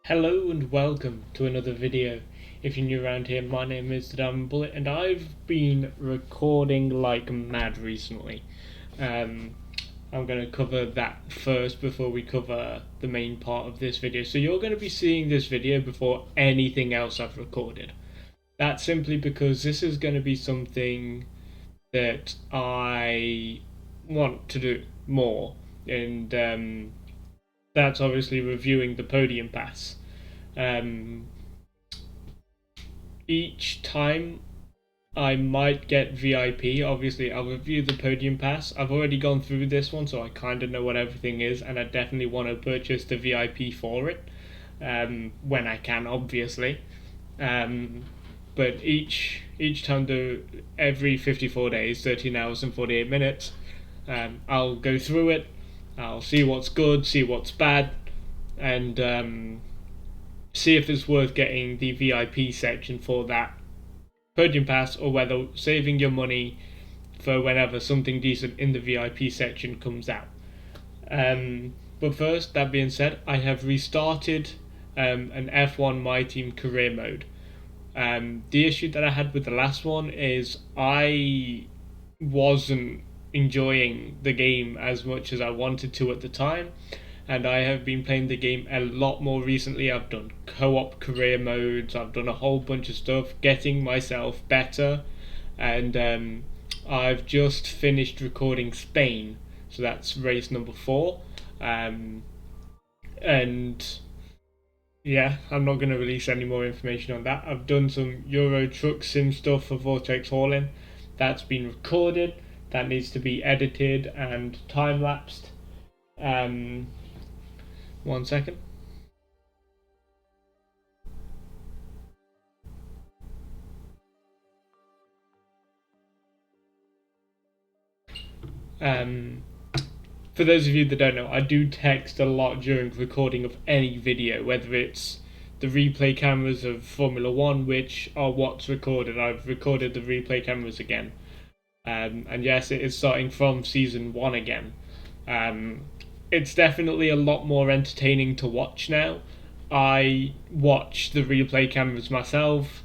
Hello and welcome to another video. If you're new around here, my name is the Diamond Bullet and I've been recording like mad recently. I'm going to cover that first before we cover the main part of this video. So you're going to be seeing this video before anything else I've recorded. That's simply because this is going to be something that I want to do more, and that's obviously reviewing the Podium Pass. Each time I might get VIP. Obviously, I'll review the Podium Pass. I've already gone through this one, so I kind of know what everything is, and I definitely want to purchase the VIP for it when I can, obviously. But each time, every 54 days, 13 hours and 48 minutes, I'll go through it. I'll see what's good, see what's bad, and see if it's worth getting the VIP section for that Podium Pass, or whether saving your money for whenever something decent in the VIP section comes out. But first, that being said, I have restarted an F1 My Team career mode. The issue that I had with the last one is I wasn't enjoying the game as much as I wanted to at the time, and I have been playing the game a lot more recently. I've done co-op career modes, I've done a whole bunch of stuff, getting myself better, and I've just finished recording Spain, so that's race number 4, and yeah, I'm not going to release any more information on that. I've done some Euro Truck Sim stuff for Vortex Hauling. That's been recorded. That needs to be edited and time-lapsed. 1 second. For those of you that don't know, I do text a lot during recording of any video, whether it's the replay cameras of Formula 1, which are what's recorded. I've recorded the replay cameras again. And yes, it is starting from season 1 again. It's definitely a lot more entertaining to watch now. I watch the replay cameras myself.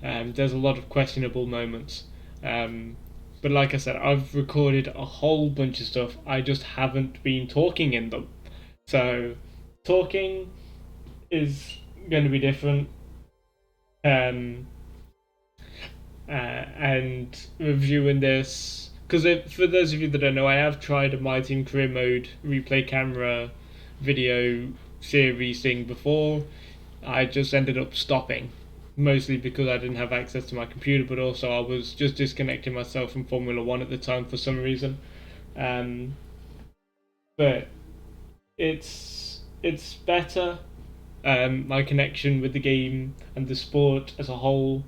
There's a lot of questionable moments. But like I said, I've recorded a whole bunch of stuff. I just haven't been talking in them. So, talking is going to be different. And reviewing this, because for those of you that don't know, I have tried a My Team Career Mode replay camera video series thing before. I just ended up stopping, mostly because I didn't have access to my computer, but also I was just disconnecting myself from Formula 1 at the time for some reason. But it's better. My connection with the game and the sport as a whole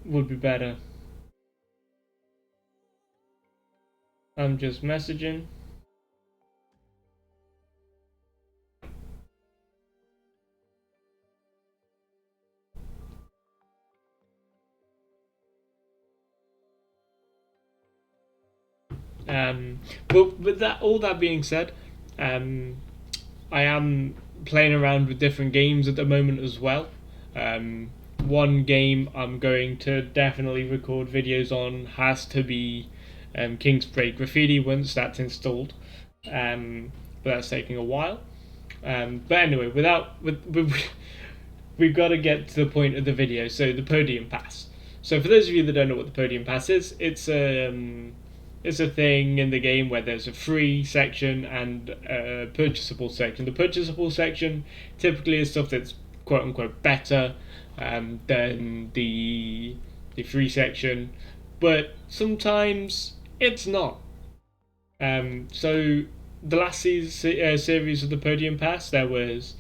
would be better. I'm just messaging. But with that, all that being said, I am playing around with different games at the moment as well. One game I'm going to definitely record videos on has to be Kingsbury Graffiti once that's installed, but that's taking a while. But anyway, we've got to get to the point of the video. So the Podium Pass. So for those of you that don't know what the Podium Pass is, it's a thing in the game where there's a free section and a purchasable section. The purchasable section typically is stuff that's quote unquote better than the free section, but sometimes it's not. So the last series of the Podium Pass, there was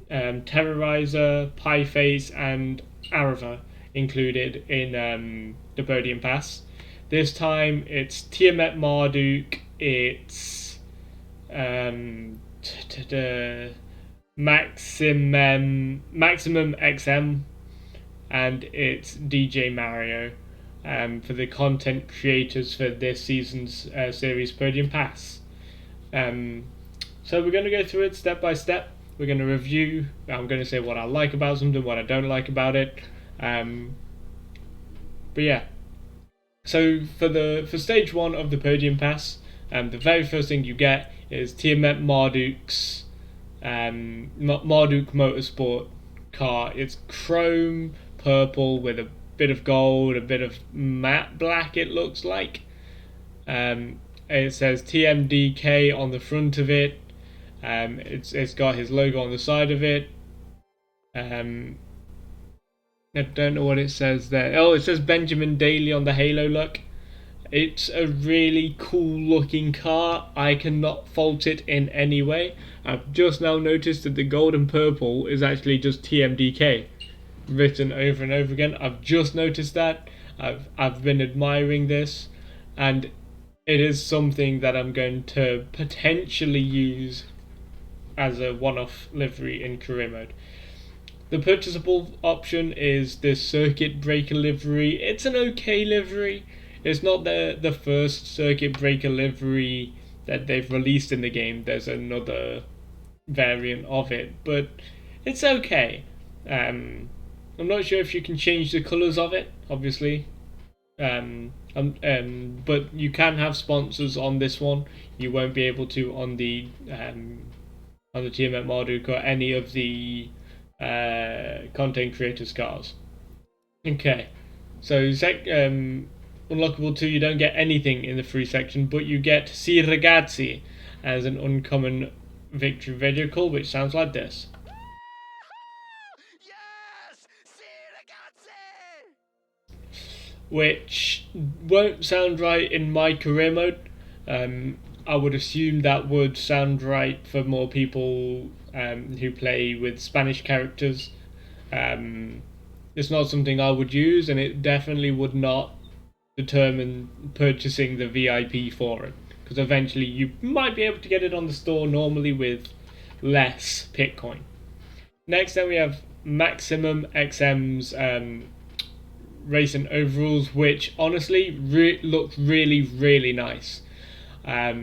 Terrorizer, Pieface, and Arava included in the Podium Pass. This time it's Tiamat Marduk, it's Maximum XM, and it's DJ Mario for the content creators for this season's series Podium Pass. So we're going to go through it step by step. We're going to review. I'm going to say what I like about something, what I don't like about it. But yeah. So for stage 1 of the Podium Pass, the very first thing you get is Tiamat Marduk's Marduk Motorsport car. It's chrome purple with a bit of gold, a bit of matte black. It looks like. It says TMDK on the front of it. It's got his logo on the side of it. I don't know what it says there. Oh, it says Benjamin Daly on the halo look. It's a really cool looking car. I cannot fault it in any way. I've just now noticed that the gold and purple is actually just TMDK written over and over again. I've just noticed that. I've been admiring this, and it is something that I'm going to potentially use as a one-off livery in career mode. The purchasable option is this circuit breaker livery. It's an okay livery. It's not the first circuit breaker livery that they've released in the game. There's another variant of it, but it's okay. I'm not sure if you can change the colours of it, obviously. But you can have sponsors on this one. You won't be able to on the Tiamat Marduk or any of the content creators' cars. Okay, so Unlockable 2, you don't get anything in the free section, but you get Si Ragazzi as an uncommon victory vehicle, which sounds like this. Yes! Si Ragazzi! Which won't sound right in my career mode. I would assume that would sound right for more people who play with Spanish characters. It's not something I would use, and it definitely would not determine purchasing the VIP for it, because eventually you might be able to get it on the store normally with less Bitcoin. Next, then we have Maximum XM's racing overalls, which honestly look really, really nice. I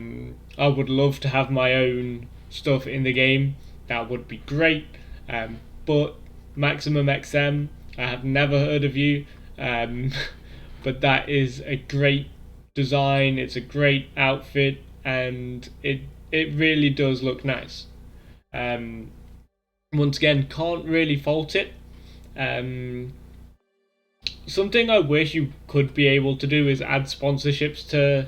would love to have my own stuff in the game. That would be great. But Maximum XM, I have never heard of you. But that is a great design. It's a great outfit, and it really does look nice. Once again, can't really fault it. Something I wish you could be able to do is add sponsorships to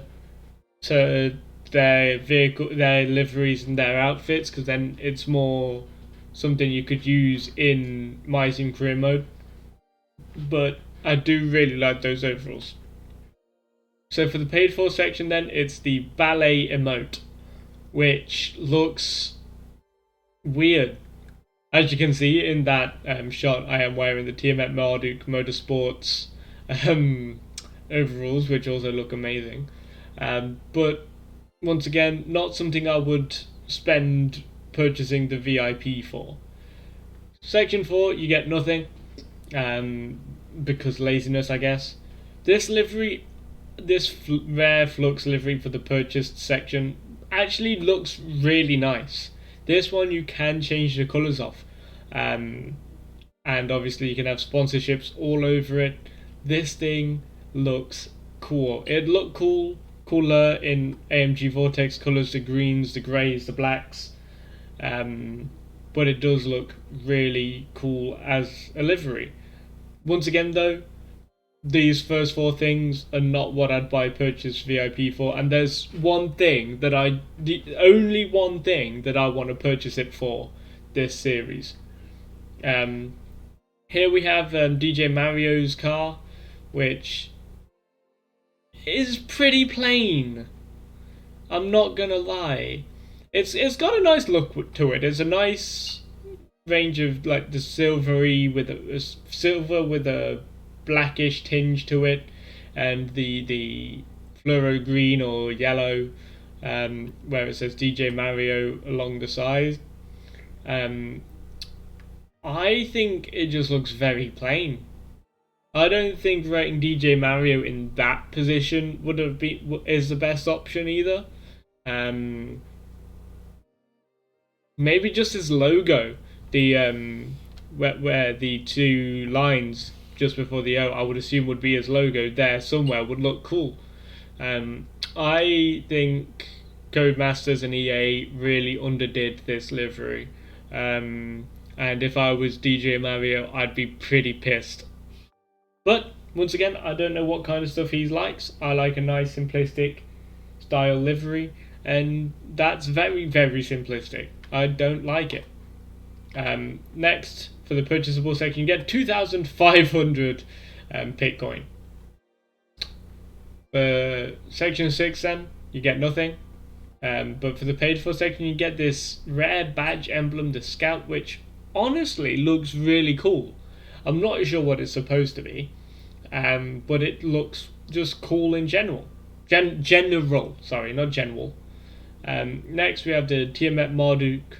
their vehicle, their liveries and their outfits, because then it's more something you could use in My Sim career mode. But I do really like those overalls. So for the paid for section then, it's the ballet emote, which looks weird. As you can see in that shot, I am wearing the Tiamat Marduk Motorsports overalls, which also look amazing. But once again, not something I would spend purchasing the VIP for. Section 4, you get nothing, because laziness, I guess. This livery, rare flux livery for the purchased section, actually looks really nice. This one you can change the colours of, and obviously you can have sponsorships all over it. This thing looks cool. It looked cooler in AMG Vortex colours, the greens, the greys, the blacks, but it does look really cool as a livery. Once again though, these first 4 things are not what I'd buy purchase VIP for, and there's the only one thing that I want to purchase it for this series. Here we have DJ Mario's car, which is pretty plain. I'm not gonna lie. It's got a nice look to it. It's a nice range of like the silvery with a silver with a blackish tinge to it, and the fluoro green or yellow, where it says DJ Mario along the side. I think it just looks very plain. I don't think writing DJ Mario in that position is the best option either. Maybe just his logo, the where the two lines just before the O, I would assume would be his logo there somewhere, would look cool. Um, I think Codemasters and EA really underdid this livery. Um, and if I was DJ Mario, I'd be pretty pissed. But once again, I don't know what kind of stuff he likes. I like a nice simplistic style livery, and that's very, very simplistic. I don't like it. Next, for the purchasable section, you get 2,500 Bitcoin. For section 6, then, you get nothing. But for the paid for section, you get this rare badge emblem, the Scout, which honestly looks really cool. I'm not sure what it's supposed to be, but it looks just cool in general. General, sorry, not general. Next, we have the Tiamat Marduk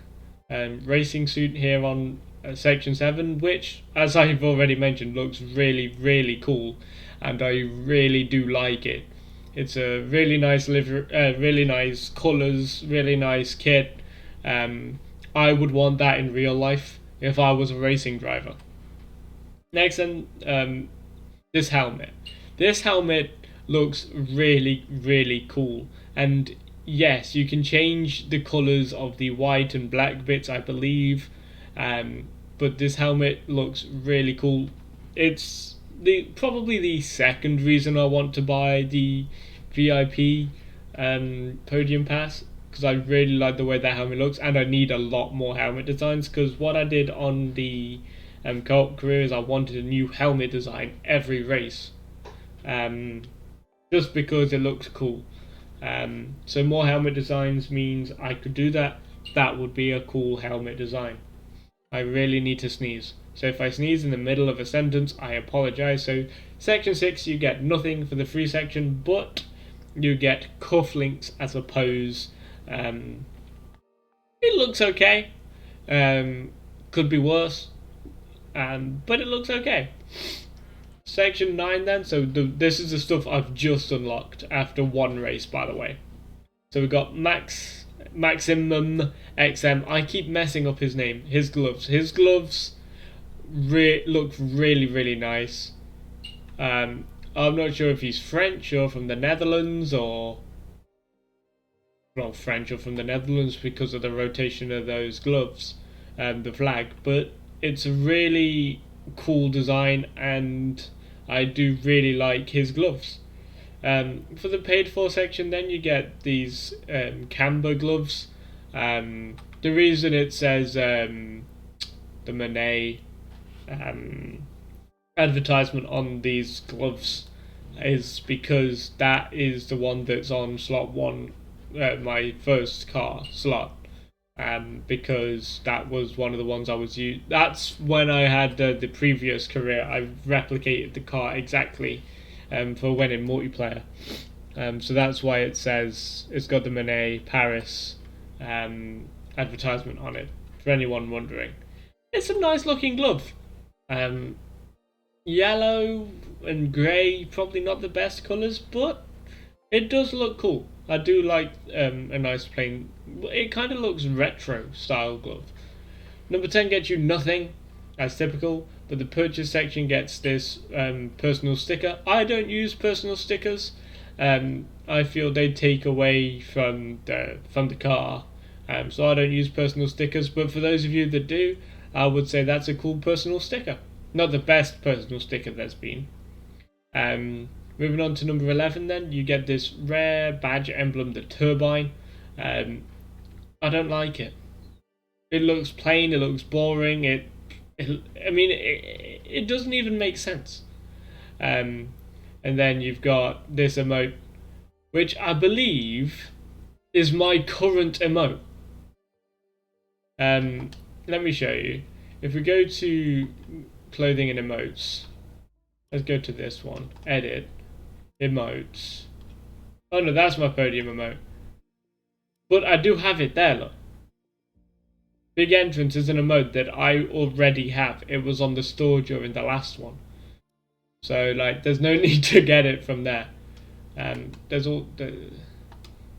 racing suit here on section 7, which, as I've already mentioned, looks really, really cool, and I really do like it. It's a really nice really nice colours, really nice kit. I would want that in real life if I was a racing driver. Next, then, this helmet. This helmet looks really, really cool, and yes, you can change the colours of the white and black bits, I believe. But this helmet looks really cool. It's probably the second reason I want to buy the VIP Podium Pass, because I really like the way that helmet looks, and I need a lot more helmet designs. Because what I did on the co-op career is I wanted a new helmet design every race, just because it looks cool. So more helmet designs means I could do that. That would be a cool helmet design. I really need to sneeze. So if I sneeze in the middle of a sentence, I apologize. So section 6, you get nothing for the free section, but you get cufflinks as a pose. It looks okay. Could be worse. But it looks okay. Section 9 then, so this is the stuff I've just unlocked after one race, by the way. So we've got Maximum XM. I keep messing up his name. His gloves. His gloves look really, really nice. I'm not sure if he's French or from the Netherlands, or well, French or from the Netherlands because of the rotation of those gloves, the flag. But it's a really cool design, and I do really like his gloves. For the paid for section, then you get these Camber Gloves. The reason it says the Monet advertisement on these gloves is because that is the one that's on slot 1, my first car slot. Because that was one of the ones I was using. That's when I had the previous career. I replicated the car exactly for when in multiplayer. So that's why it says it's got the Monet Paris advertisement on it, for anyone wondering. It's a nice looking glove. Yellow and grey, probably not the best colours, but it does look cool. I do like a nice plain. It kind of looks retro style glove. Number 10 gets you nothing, as typical, but the purchase section gets this personal sticker. I don't use personal stickers. I feel they take away from the car, so I don't use personal stickers. But for those of you that do, I would say that's a cool personal sticker. Not the best personal sticker there's been. Moving on to number 11, then you get this rare badge emblem, the Turbine. I don't like it. It looks plain. It looks boring. It doesn't even make sense. And then you've got this emote, which I believe is my current emote. Let me show you. If we go to clothing and emotes, let's go to this one. Edit. Emotes. Oh no, that's my podium emote. But I do have it there, look. Big entrance is an emote that I already have. It was on the store during the last one. So like there's no need to get it from there.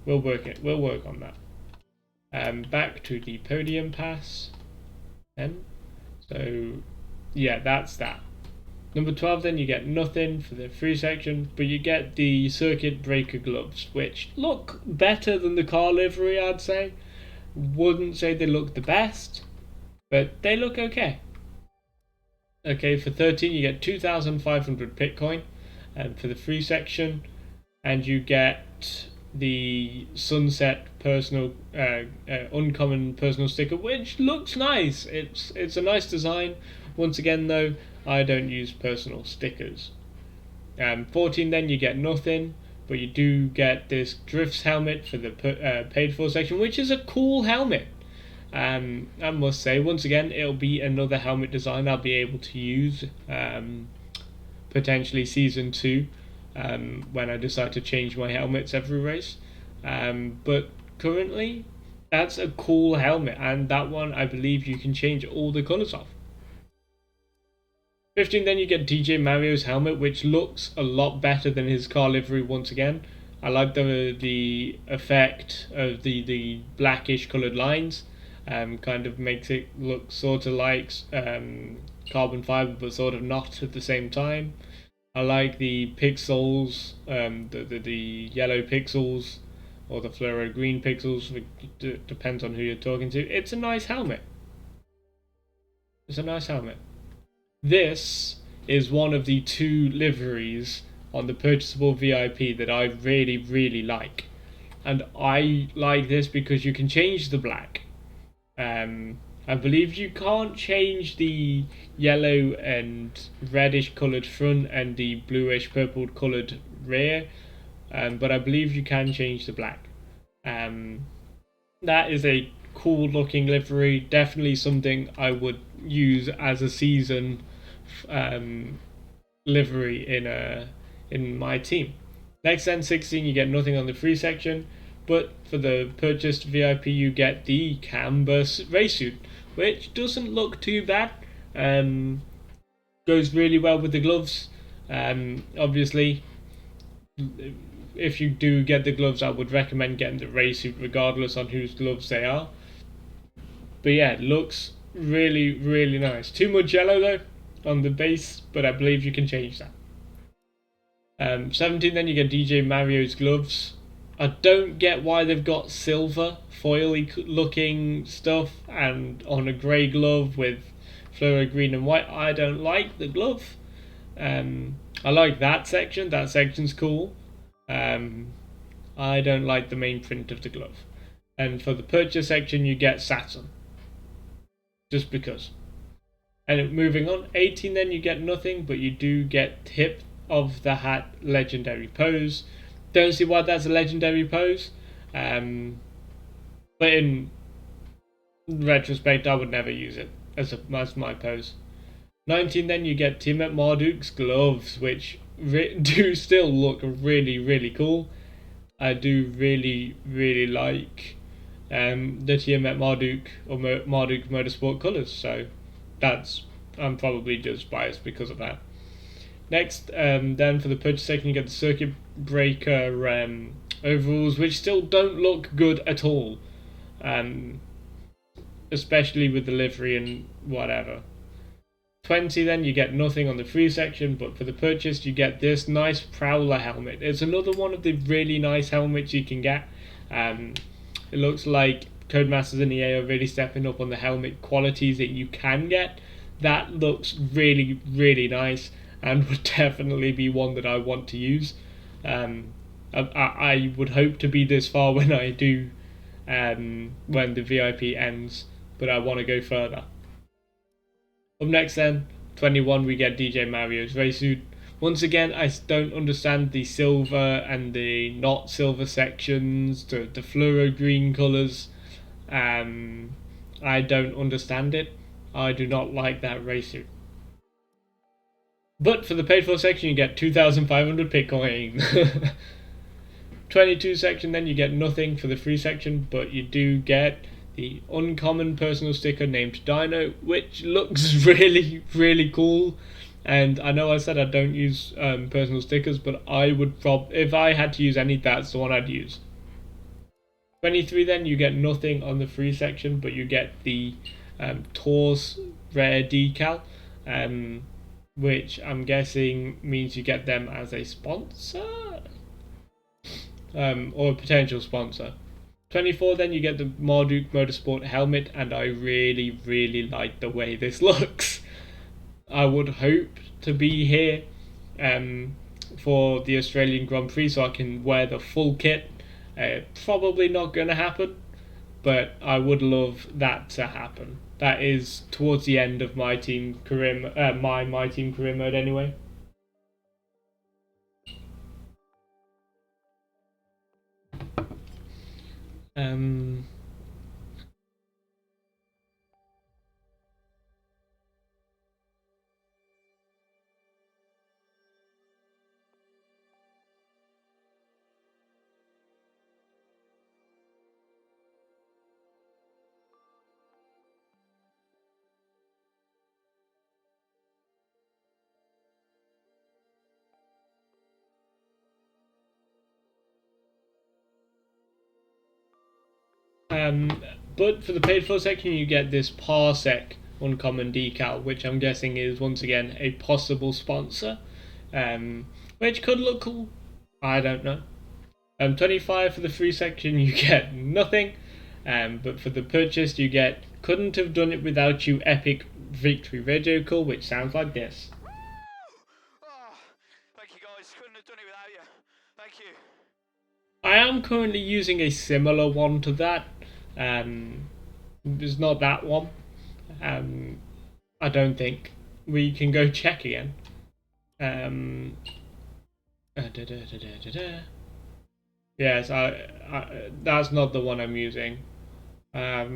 We'll work on that. Back to the Podium pass then. So yeah, that's that. Number 12 then, you get nothing for the free section, but you get the circuit breaker gloves, which look better than the car livery, I'd say. Wouldn't say they look the best, but they look okay. Okay, for 13 you get 2,500 Bitcoin for the free section, and you get the sunset personal uncommon personal sticker, which looks nice. It's a nice design. Once again though, I don't use personal stickers. 14 then you get nothing, but you do get this Drifts helmet for the paid for section, which is a cool helmet. I must say, once again, it'll be another helmet design I'll be able to use potentially season 2 when I decide to change my helmets every race. But currently, that's a cool helmet, and that one I believe you can change all the colours of. 15 then you get DJ Mario's helmet, which looks a lot better than his car livery once again. I like the effect of the blackish coloured lines. Kind of makes it look sort of like carbon fibre, but sort of not at the same time. I like the pixels, the yellow pixels, or the fluoro green pixels, depends on who you're talking to. It's a nice helmet. It's a nice helmet. This is one of the 2 liveries on the purchasable VIP that I really, really like. And I like this because you can change the black. I believe you can't change the yellow and reddish coloured front and the bluish purple coloured rear, but I believe you can change the black. That is a cool looking livery, definitely something I would use as a season livery in my team. Next then, 16 you get nothing on the free section, but for the purchased VIP you get the Camber race suit, which doesn't look too bad. Goes really well with the gloves. Obviously, if you do get the gloves, I would recommend getting the race suit regardless on whose gloves they are. But yeah, it looks really, really nice. Too much yellow though on the base, but I believe you can change that. 17 then you get DJ Mario's gloves. I don't get why they've got silver foily looking stuff and on a grey glove with fluoro green and white. I don't like the glove. I like that section. That section's cool. I don't like the main print of the glove. And for the purchase section you get Saturn. Just because. And moving on, 18 then you get nothing, but you do get tip of the hat legendary pose. Don't see why that's a legendary pose, but in retrospect I would never use it as my pose. 19 then you get Tiamat Marduk's gloves, which do still look really, really cool. I do really, really like the Tiamat Marduk or Marduk Motorsport colours, so I'm probably just biased because of that. Next, then for the purchase section you get the circuit breaker overalls, which still don't look good at all, especially with the livery and whatever. 20 then you get nothing on the free section, but for the purchase you get this nice Prowler helmet. It's another one of the really nice helmets you can get. It looks like Codemasters and EA are really stepping up on the helmet qualities that you can get. That looks really, really nice and would definitely be one that I want to use. I would hope to be this far when I do, when the VIP ends, but I want to go further. Up next then, 21 we get DJ Mario's race suit. Once again, I don't understand the silver and the not silver sections, the fluoro green colours. I don't understand it. I do not like that race suit. But for the paid for section you get 2,500 Bitcoin. 22 section then you get nothing for the free section, but you do get the uncommon personal sticker named Dino, which looks really, really cool. And I know I said I don't use personal stickers, but I would if I had to use any, that's the one I'd use. 23 then, you get nothing on the free section, but you get the Tours rare decal, which I'm guessing means you get them as a sponsor, or a potential sponsor. 24 then, you get the Marduk Motorsport helmet, and I really, really like the way this looks. I would hope to be here for the Australian Grand Prix so I can wear the full kit. Probably not going to happen, but I would love that to happen. That is towards the end of my team career, my team career mode anyway. Um, but for the paid for section, you get this Parsec uncommon decal, which I'm guessing is once again a possible sponsor, which could look cool. I don't know. 25 for the free section, you get nothing. But for the purchase, you get couldn't have done it without you epic victory radio call, which sounds like this. Oh, thank you guys. Couldn't have done it without you. Thank you. I am currently using a similar one to that. It's not that one. I don't think. We can go check again. Yes, that's not the one I'm using. I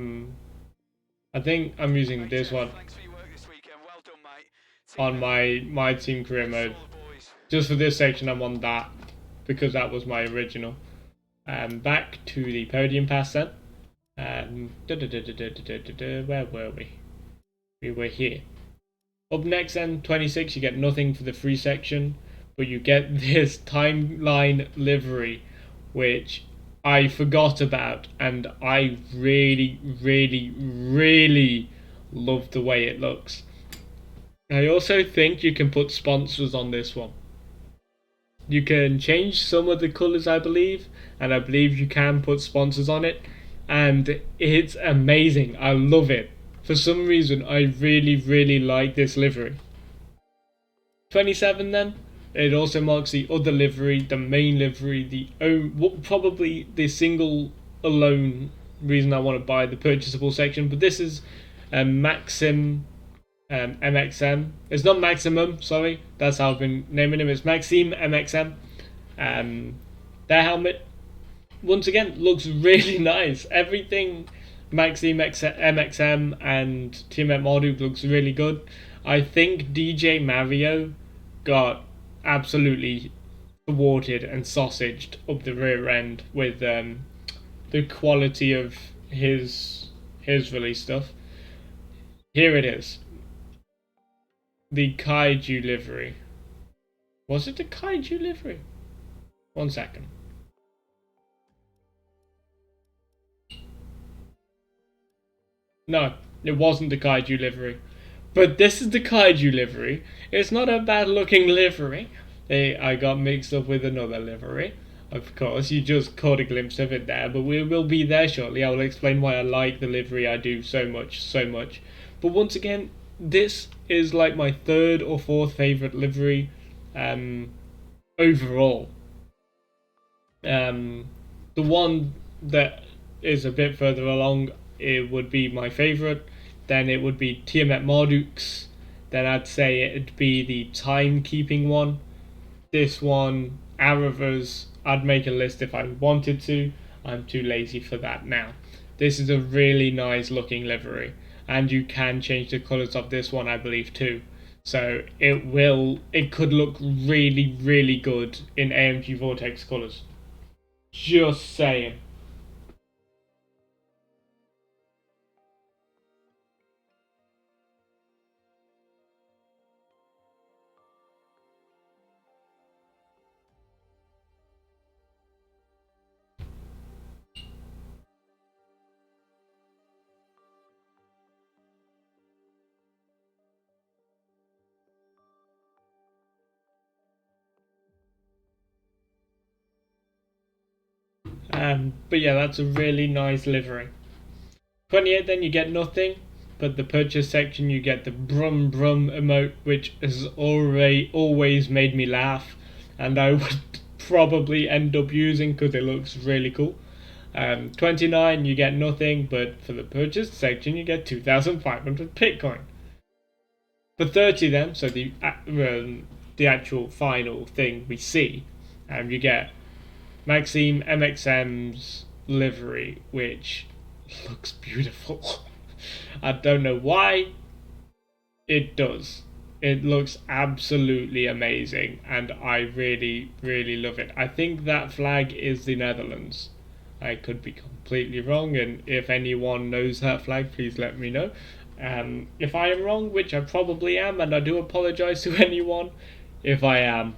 think I'm using this one on my team career mode. Just for this section, I'm on that because that was my original. Back to the podium pass then. Where were we? We were here. Up next then, 26, you get nothing for the free section, but you get this timeline livery, which I forgot about, and I really, really, really love the way it looks. I also think you can put sponsors on this one. You can change some of the colours, I believe, and I believe you can put sponsors on it, and it's amazing. I love it. For some reason, I really, really like this livery. 27 then, it also marks the other livery, the main livery, probably the single alone reason I want to buy the purchasable section, but this is Maxim MXM. It's not Maximum, sorry, that's how I've been naming him. It's Maxime MXM. Their helmet, once again, looks really nice. Everything Maxime MXM and Tiamat Marduk looks really good. I think DJ Mario got absolutely thwarted and sausaged up the rear end with the quality of his release stuff. Here it is. The Kaiju Livery. Was it the Kaiju Livery? 1 second. No, it wasn't the Kaiju Livery. But this is the Kaiju Livery. It's not a bad looking livery. I got mixed up with another livery. Of course, you just caught a glimpse of it there, but we will be there shortly. I will explain why I like the livery I do so much. But once again, this is like my third or fourth favourite livery overall. The one that is a bit further along, it would be my favourite. Then it would be Tiamat Marduk's. Then I'd say it'd be the timekeeping one. This one, Arava's. I'd make a list if I wanted to. I'm too lazy for that now. This is a really nice looking livery, and you can change the colours of this one, I believe, too. So it could look really, really good in AMG Vortex colours. Just saying. But yeah, that's a really nice livery. 28, then you get nothing, but the purchase section you get the brum brum emote, which has always made me laugh, and I would probably end up using because it looks really cool. 29, you get nothing, but for the purchase section you get 2,500 Bitcoin. For 30 then, so the actual final thing we see, you get Maxime MXM's livery, which looks beautiful. I don't know why. It does. It looks absolutely amazing, and I really, really love it. I think that flag is the Netherlands. I could be completely wrong, and if anyone knows that flag, please let me know. If I am wrong, which I probably am, and I do apologise to anyone if I am.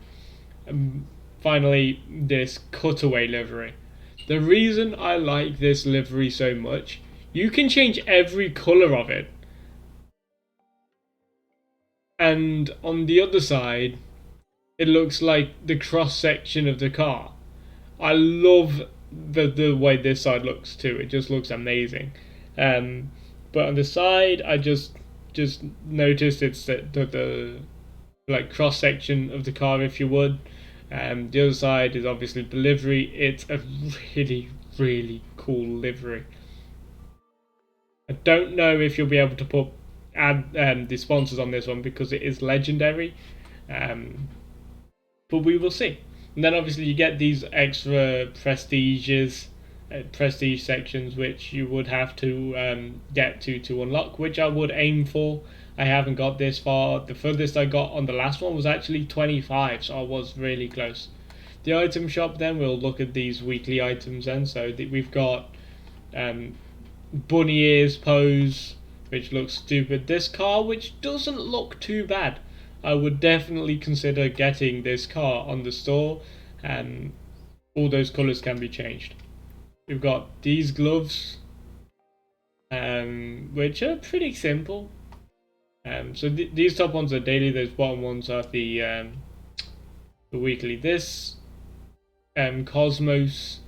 Finally, this Cutaway livery. The reason I like this livery so much, you can change every colour of it. And on the other side, it looks like the cross section of the car. I love the way this side looks too. It just looks amazing. But on the side, I just noticed it's the like cross section of the car, if you would. The other side is obviously the livery. It's a really, really cool livery. I don't know if you'll be able to add the sponsors on this one because it is legendary, but we will see. And then obviously you get these extra prestige sections which you would have to get to unlock, which I would aim for. I haven't got this far. The furthest I got on the last one was actually 25, so I was really close. The item shop, then we'll look at these weekly items then. So we've got bunny ears pose, which looks stupid. This car, which doesn't look too bad. I would definitely consider getting this car on the store. All those colours can be changed. We've got these gloves, which are pretty simple. So these top ones are daily. Those bottom ones are the weekly. This Cosmos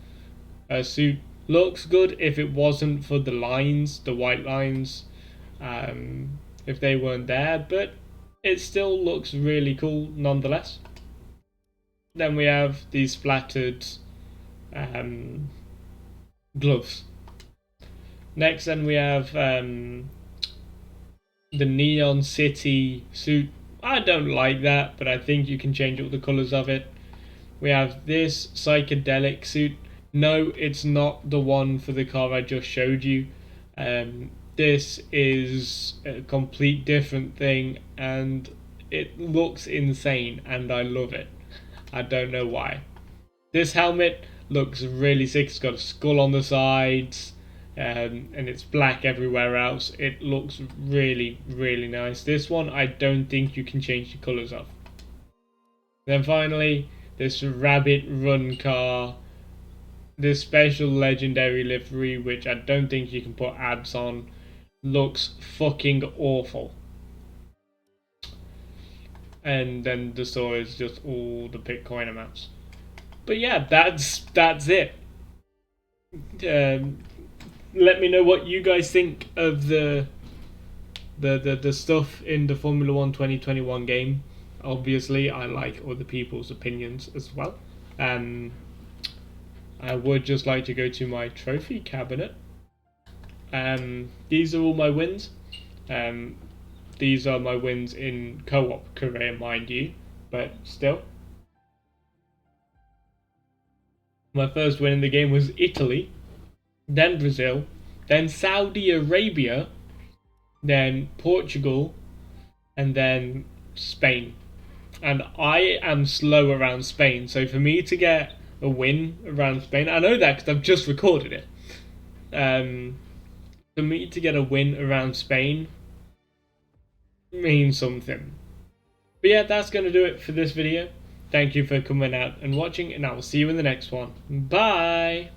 suit looks good if it wasn't for the lines, the white lines, if they weren't there, but it still looks really cool nonetheless. Then we have these flattered gloves. Next, then we have the Neon City suit. I don't like that, but I think you can change all the colours of it. We have this psychedelic suit. No, it's not the one for the car I just showed you. This is a complete different thing, and it looks insane, and I love it. I don't know why. This helmet looks really sick. It's got a skull on the sides, and it's black everywhere else. It looks really, really nice. This one I don't think you can change the colours of. Then finally, this rabbit run car, this special legendary livery, which I don't think you can put ads on, looks fucking awful. And then the store is just all the Bitcoin amounts. But yeah, that's it. Let me know what you guys think of the stuff in the Formula 1 2021 game. Obviously, I like other people's opinions as well. I would just like to go to my trophy cabinet. These are all my wins. These are my wins in co-op career, mind you, but still. My first win in the game was Italy, then Brazil, then Saudi Arabia, then Portugal, and then Spain. And I am slow around Spain, so for me to get a win around Spain, I know that because I've just recorded it. For me to get a win around Spain means something. But yeah, that's going to do it for this video. Thank you for coming out and watching, and I will see you in the next one. Bye!